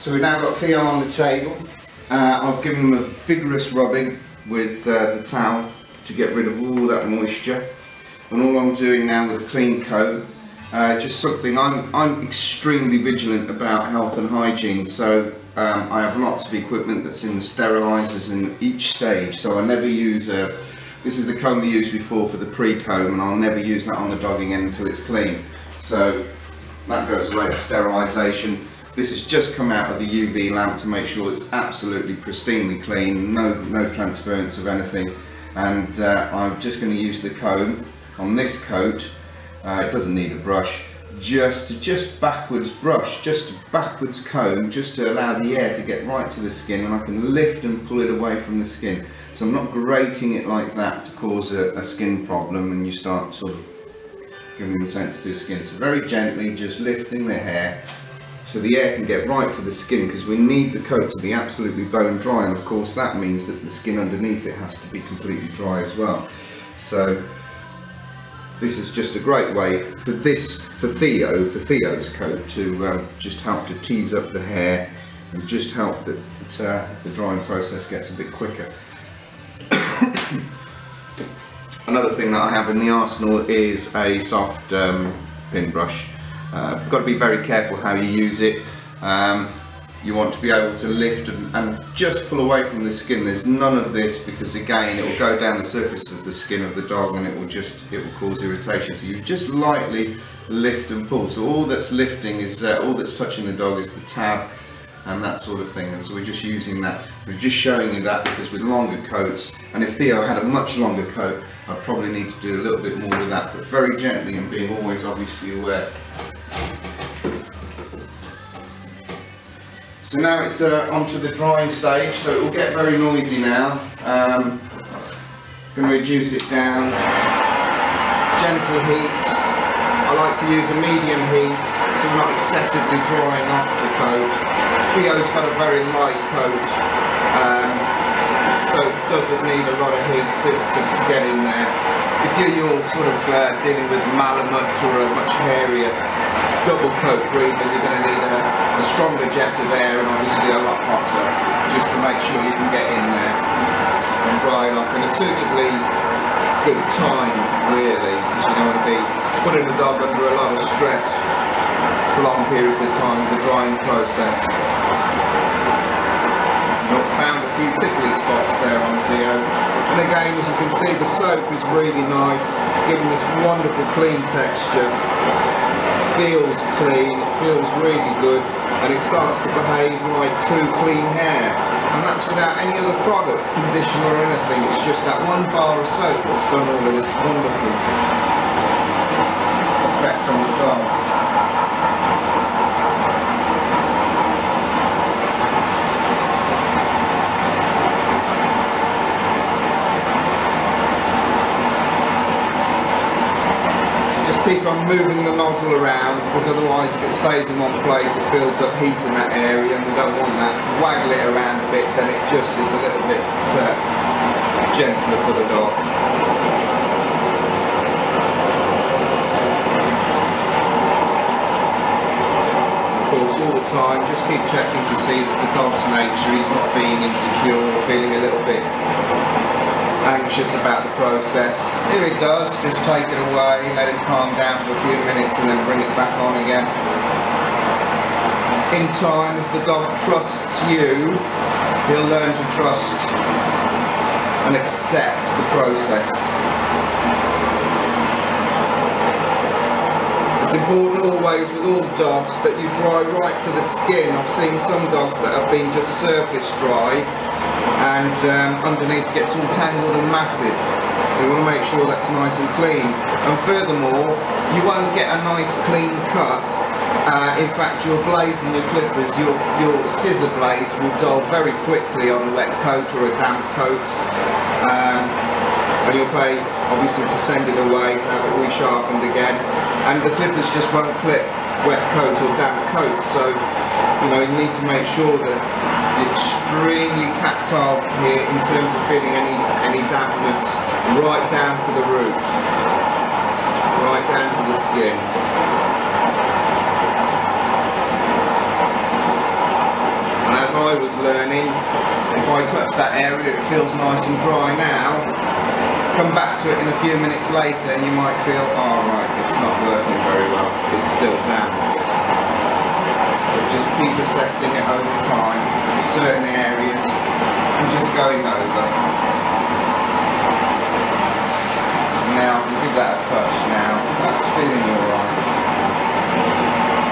So we've now got Theo on the table. I've given him a vigorous rubbing with the towel to get rid of all that moisture. And all I'm doing now with a clean coat, just something, I'm extremely vigilant about health and hygiene, so I have lots of equipment that's in the sterilisers in each stage, so I never use this is the comb we used before for the pre-comb, and I'll never use that on the dog again until it's clean. So that goes away for sterilisation. This has just come out of the UV lamp to make sure it's absolutely pristinely clean, no transference of anything. And I'm just going to use the comb on this coat. It doesn't need a brush. Just backwards brush, just a backwards comb, just to allow the air to get right to the skin, and I can lift and pull it away from the skin. So I'm not grating it like that to cause a skin problem and you start sort of giving them sensitive skin. So very gently, just lifting the hair so the air can get right to the skin, because we need the coat to be absolutely bone dry, and of course that means that the skin underneath it has to be completely dry as well. So this is just a great way for Theo's coat to just help to tease up the hair and just help that the drying process gets a bit quicker. Another thing that I have in the arsenal is a soft pin brush. Got to be very careful how you use it. You want to be able to lift and just pull away from the skin. There's none of this, because again it will go down the surface of the skin of the dog and it will cause irritation. So you just lightly lift and pull. So all that's lifting is all that's touching the dog is the tab and that sort of thing. And so we're just using that. We're just showing you that because with longer coats, and if Theo had a much longer coat, I'd probably need to do a little bit more with that, but very gently and being always obviously aware. So now it's onto the drying stage, so it will get very noisy now. Going to reduce it down. Gentle heat. I like to use a medium heat, so we're not excessively drying off the coat. Theo's got a very light coat, so it doesn't need a lot of heat to get in there. If you're sort of dealing with Malamute or a much hairier double coat breed, then you're going to need a stronger jet of air and obviously a lot hotter, just to make sure you can get in there and dry it off in a suitably good time, really, because you don't want to be putting the dog under a lot of stress for long periods of time with the drying process. Found a few tickly spots there on Theo, and again, as you can see, the soap is really nice. It's giving this wonderful clean texture. Feels clean, it feels really good, and it starts to behave like true clean hair, and that's without any other product, conditioner or anything. It's just that one bar of soap that's done all of this wonderful effect on the dog. Keep on moving the nozzle around, because otherwise if it stays in one place it builds up heat in that area, and we don't want that. Waggle it around a bit, then it just is a little bit gentler for the dog. Of course, all the time just keep checking to see that the dog's nature, he's not being insecure or feeling a little bit anxious about the process. Here it does, just take it away, let it calm down for a few minutes and then bring it back on again. In time, if the dog trusts you, he'll learn to trust and accept the process. It's important always with all dogs that you dry right to the skin. I've seen some dogs that have been just surface dry, and underneath gets all tangled and matted, so you want to make sure that's nice and clean. And furthermore, you won't get a nice clean cut. In fact, your blades and your clippers, your scissor blades will dull very quickly on a wet coat or a damp coat, and you'll pay obviously to send it away to have it resharpened again, and the clippers just won't clip wet coat or damp coat. So you need to make sure that extremely tactile here in terms of feeling any dampness right down to the root, right down to the skin. as I was learning, if I touch that area it feels nice and dry now, come back to it in a few minutes later and you might feel, oh right, it's not working very well, it's still damp. So just keep assessing it over time, certain areas, and just going over. So now, give that a touch now, that's feeling alright.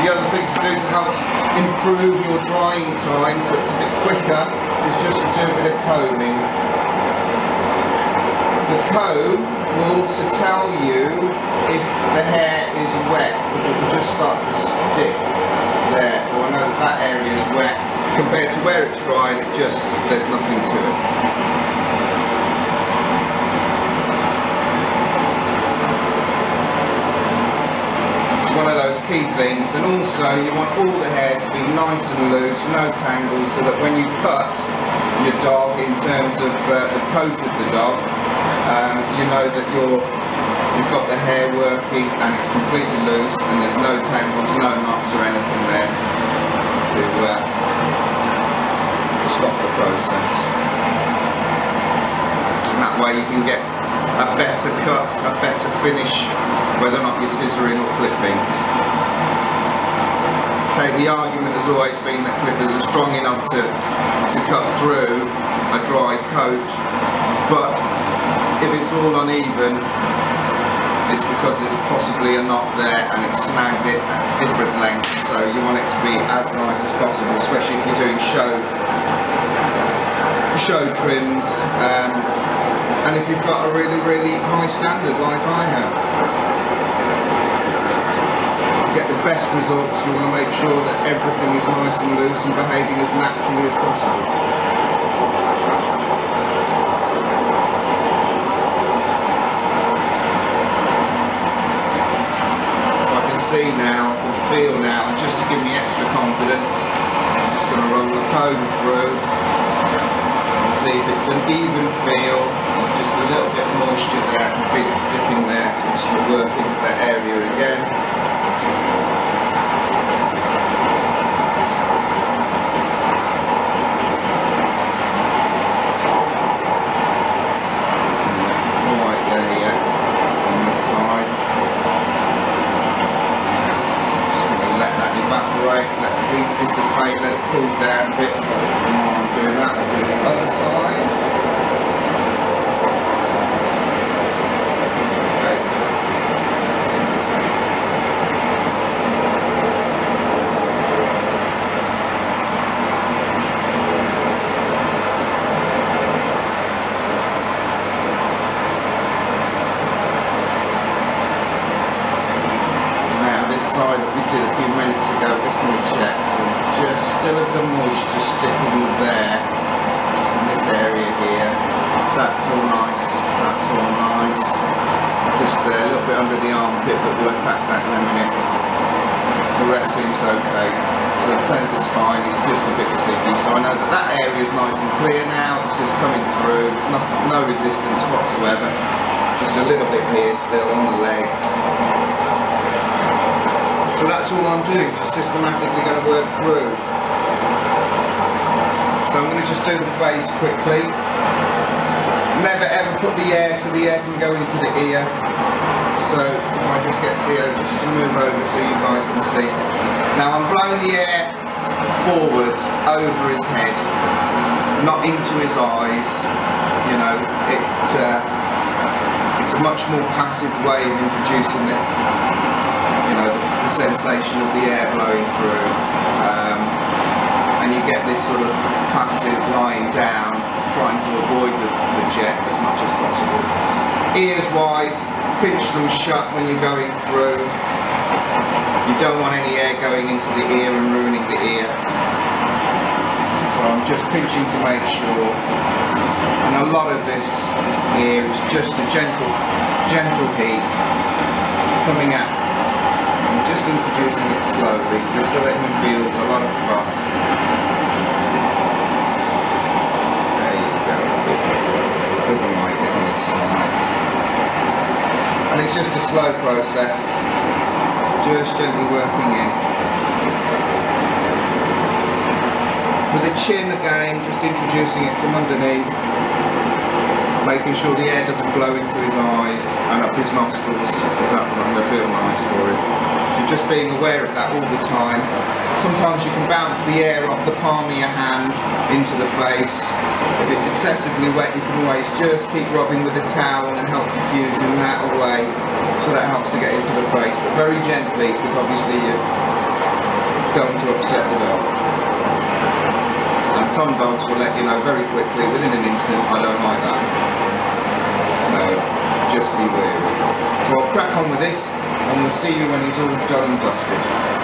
The other thing to do to help improve your drying time so it's a bit quicker is just to do a bit of combing. The comb will also tell you if the hair is wet, because it will just start to stick there. So I know that area is wet compared to where it's dry and there's nothing to it. One of those key things, and also you want all the hair to be nice and loose, no tangles, so that when you cut your dog in terms of the coat of the dog, you know that you've got the hair working and it's completely loose and there's no tangles, no knots or anything there to stop the process. And that way you can get a better cut, a better finish, whether or not you're scissoring or clipping. Okay, the argument has always been that clippers are strong enough to cut through a dry coat, but if it's all uneven, it's because there's possibly a knot there and it's snagged it at different lengths, so you want it to be as nice as possible, especially if you're doing show trims. And if you've got a really, really high standard like I have. To get the best results, you want to make sure that everything is nice and loose and behaving as naturally as possible. So I can see now, and feel now, and just to give me extra confidence, I'm just going to run the comb through. See if it's an even feel, there's just a little bit of moisture there, I can feel it sticking there, so I'm just going to work into that area again. Right there, yeah, on this side. Just going to let that evaporate, let the heat dissipate, let it cool down a bit. Doing that, I'll do the other side. Okay. Now this side that we did a few minutes ago, just going to check, so there's just still a bit of moisture sticking there, just in this area here. That's all nice, that's all nice. Just there, a little bit under the armpit, but we'll attack that in a minute. The rest seems okay. So the centre spine is just a bit sticky, so I know that that area is nice and clear now, it's just coming through, it's no resistance whatsoever. Just a little bit here still on the leg. So that's all I'm doing, just systematically going to work through. So I'm going to just do the face quickly. Never ever put the air so the air can go into the ear. So if I just get Theo just to move over so you guys can see. Now I'm blowing the air forwards over his head, not into his eyes. You know, it's a much more passive way of introducing it. You know, the sensation of the air blowing through, and you get this sort of passive lying down, trying to avoid the jet as much as possible. Ears wise, pinch them shut when you're going through. You don't want any air going into the ear and ruining the ear. So I'm just pinching to make sure. And a lot of this here is just a gentle heat coming at, and just introducing it slowly, just so that he feels a lot of fuss. There you go. He doesn't like it on his sides. And it's just a slow process, just gently working in. For the chin again, just introducing it from underneath, making sure the air doesn't blow into his eyes and up his nostrils, because that's not going to feel nice for him. So just being aware of that all the time. Sometimes you can bounce the air off the palm of your hand into the face. If it's excessively wet, you can always just keep rubbing with a towel and help diffusing that away, so that helps to get into the face, but very gently, because obviously you don't want to upset the dog. And some dogs will let you know very quickly, within an instant, I don't like that. So just be wary. So I'll crack on with this, and we'll see you when he's all done and dusted.